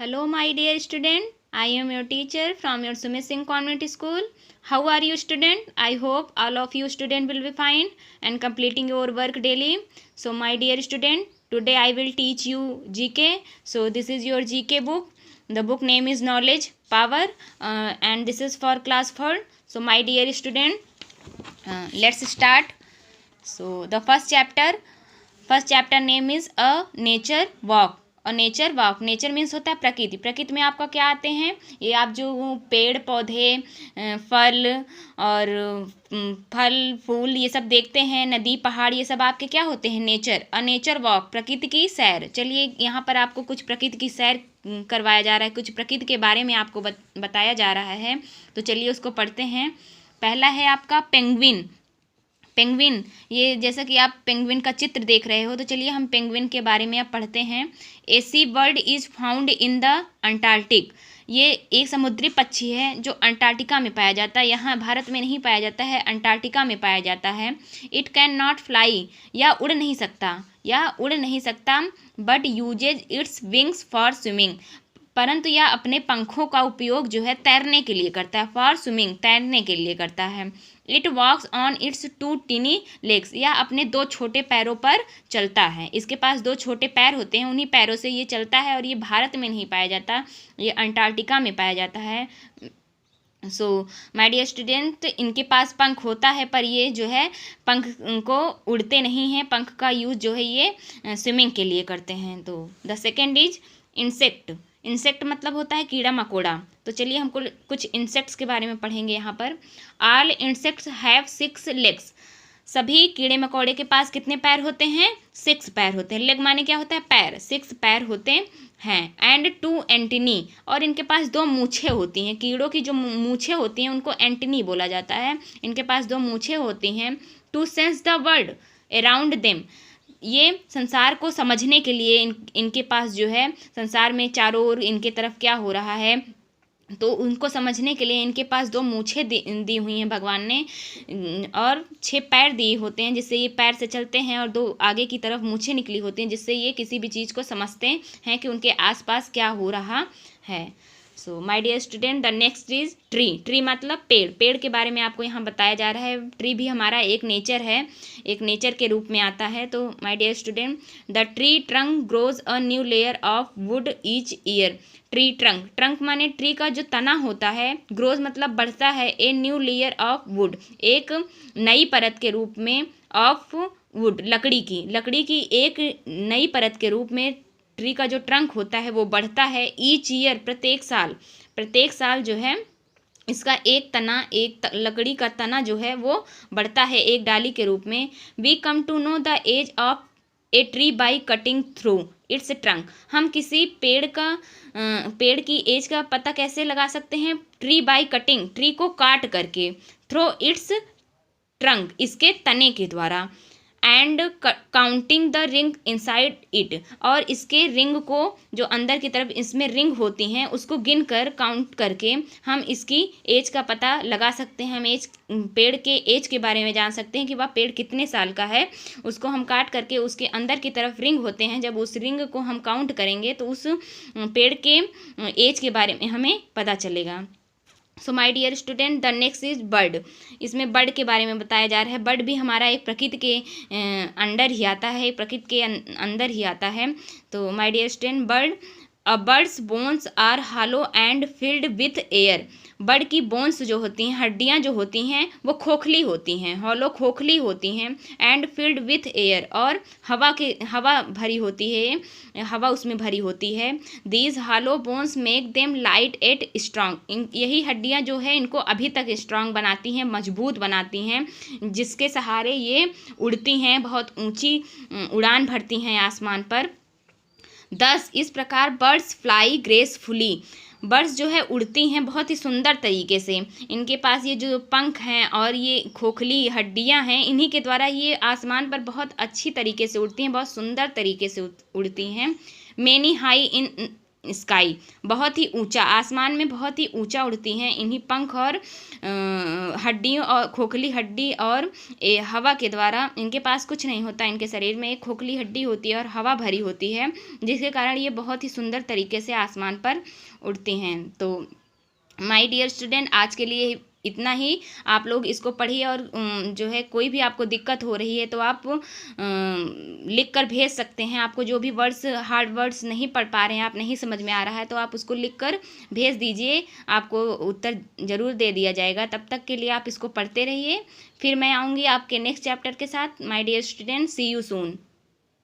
Hello, my dear student. I am your teacher from your Sumit Singh Convent School. How are you, student? I hope all of you student will be fine and completing your work daily. So, my dear student, today I will teach you GK. So, this is your GK book. The book name is Knowledge Power, and this is for class 4. So, my dear student, let's start. So, the first chapter name is A Nature Walk. और nature walk, nature means होता है प्रकृति। प्रकृति में आपका क्या आते हैं, ये आप जो पेड़ पौधे, फल और फल फूल ये सब देखते हैं, नदी पहाड़, ये सब आपके क्या होते हैं, नेचर। अ नेचर वॉक, प्रकृति की सैर। चलिए यहाँ पर आपको कुछ प्रकृति की सैर करवाया जा रहा है, कुछ प्रकृति के बारे में आपको बताया जा रहा है। तो चलिए उसको पढ़ते हैं। पहला है आपका पेंगुइन। पेंगुइन, ये जैसा कि आप पेंगुइन का चित्र देख रहे हो, तो चलिए हम पेंगुइन के बारे में अब पढ़ते हैं। A sea bird is found in the Antarctic. ये एक समुद्री पक्षी है जो अंटार्कटिका में पाया जाता है। यहाँ भारत में नहीं पाया जाता है, अंटार्कटिका में पाया जाता है। इट कैन नॉट फ्लाई, या उड़ नहीं सकता, but usage its wings for swimming, परंतु यह अपने पंखों का उपयोग जो है तैरने के लिए करता है। फॉर स्विमिंग, तैरने के लिए करता है। It walks on its 2 tiny legs, यह अपने 2 छोटे पैरों पर चलता है। इसके पास 2 छोटे पैर होते हैं, उन्हीं पैरों से ये चलता है। और ये भारत में नहीं पाया जाता, ये अंटार्कटिका में पाया जाता है। सो माय डियर स्टूडेंट, इनके पास पंख होता है, पर ये जो है पंख को उड़ते नहीं हैं। पंख का यूज़ जो है ये स्विमिंग के लिए करते हैं। तो the second is insect. Insect मतलब होता है कीड़ा मकोड़ा। तो चलिए हमको कुछ इंसेक्ट्स के बारे में पढ़ेंगे यहाँ पर। All insects have 6 legs. सभी कीड़े मकोड़े के पास कितने पैर होते हैं, 6 पैर होते हैं। लेग माने क्या होता है, पैर। 6 पैर होते हैं। एंड 2 एंटिनी, और इनके पास 2 मूछें होती हैं। कीड़ों की जो मूछें होती हैं उनको एंटिनी बोला जाता है। इनके पास 2 मूछें होती हैं। To sense the world around them, ये संसार को समझने के लिए इनके पास जो है संसार में चारों ओर इनके तरफ क्या हो रहा है, तो उनको समझने के लिए इनके पास 2 मूछें दी हुई हैं भगवान ने, और 6 पैर दिए होते हैं जिससे ये पैर से चलते हैं, और 2 आगे की तरफ मूछें निकली होती हैं जिससे ये किसी भी चीज़ को समझते हैं कि उनके आसपास क्या हो रहा है। So my dear student, the next is tree. Tree मतलब पेड़। पेड़ के बारे में आपको यहाँ बताया जा रहा है। ट्री भी हमारा एक नेचर है, एक नेचर के रूप में आता है। तो my dear student, the tree trunk grows a new layer of wood each year. Tree trunk, trunk माने ट्री का जो तना होता है, ग्रोज मतलब बढ़ता है, a new layer of wood, एक नई परत के रूप में, ऑफ वुड लकड़ी की एक नई परत के रूप में ट्री का जो ट्रंक होता है वो बढ़ता है। ईच ईयर, प्रत्येक साल जो है इसका एक तना, एक लकड़ी का तना जो है वो बढ़ता है एक डाली के रूप में। We come to know the age of a tree by cutting through its trunk. हम किसी पेड़ की एज का पता कैसे लगा सकते हैं, ट्री बाई कटिंग, ट्री को काट करके, थ्रू इट्स ट्रंक, इसके तने के द्वारा, and counting the ring inside it, और इसके रिंग को जो अंदर की तरफ इसमें रिंग होती हैं उसको गिन कर, काउंट करके हम इसकी एज का पता लगा सकते हैं। हम पेड़ के एज के बारे में जान सकते हैं कि वह पेड़ कितने साल का है। उसको हम काट करके उसके अंदर की तरफ रिंग होते हैं, जब उस रिंग को हम काउंट करेंगे तो उस पेड़ के एज के बारे में हमें पता चलेगा। So my dear student, the next is bird. इसमें बर्ड के बारे में बताया जा रहा है। बर्ड भी हमारा एक प्रकृति के अंडर ही आता है, प्रकृति के अंदर ही आता है। तो my dear student, birds bones are hollow and filled with air. Bird की बोन्स जो होती हैं, हड्डियां जो होती हैं वो खोखली होती हैं, हॉलो खोखली होती हैं, एंड फिल्ड विथ एयर, और हवा भरी होती है, हवा उसमें भरी होती है। These hollow bones make them light at strong. यही हड्डियां जो है इनको अभी तक स्ट्रांग बनाती हैं, मजबूत बनाती हैं, जिसके सहारे ये उड़ती हैं, बहुत ऊंची उड़ान भरती हैं आसमान पर। दस, इस प्रकार बर्ड्स फ्लाई ग्रेसफुली। बर्ड्स जो है उड़ती हैं बहुत ही सुंदर तरीके से। इनके पास ये जो पंख हैं और ये खोखली हड्डियां हैं, इन्हीं के द्वारा ये आसमान पर बहुत अच्छी तरीके से उड़ती हैं, बहुत सुंदर तरीके से उड़ती हैं। मेनी हाई इन स्काई, बहुत ही ऊंचा, आसमान में बहुत ही ऊंचा उड़ती हैं। इन्हीं पंख और हड्डियों और खोखली हड्डी और हवा के द्वारा, इनके पास कुछ नहीं होता, इनके शरीर में एक खोखली हड्डी होती है और हवा भरी होती है, जिसके कारण ये बहुत ही सुंदर तरीके से आसमान पर उड़ती हैं। तो माय डियर स्टूडेंट, आज के लिए इतना ही। आप लोग इसको पढ़िए और जो है कोई भी आपको दिक्कत हो रही है तो आप लिख कर भेज सकते हैं। आपको जो भी वर्ड्स, हार्ड वर्ड्स नहीं पढ़ पा रहे हैं, आप नहीं समझ में आ रहा है, तो आप उसको लिख कर भेज दीजिए, आपको उत्तर ज़रूर दे दिया जाएगा। तब तक के लिए आप इसको पढ़ते रहिए। फिर मैं आऊँगी आपके नेक्स्ट चैप्टर के साथ। My dear student, see you soon.